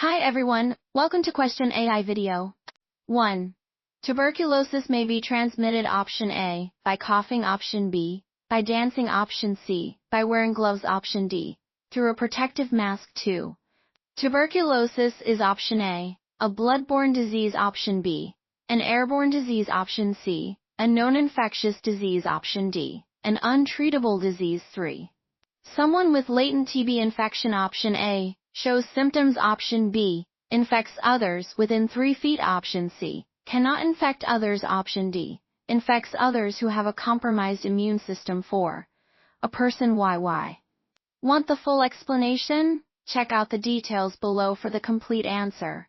Hi everyone, welcome to Question AI video. 1. Tuberculosis may be transmitted option A, by coughing option B, by dancing option C, by wearing gloves option D, through a protective mask 2. Tuberculosis is option A, a bloodborne disease option B, an airborne disease option C, a non-infectious disease option D, an untreatable disease 3. Someone with latent TB infection option A, shows symptoms option B, infects others within 3 feet option C, cannot infect others option D, infects others who have a compromised immune system 4. A person YY. Want the full explanation? Check out the details below for the complete answer.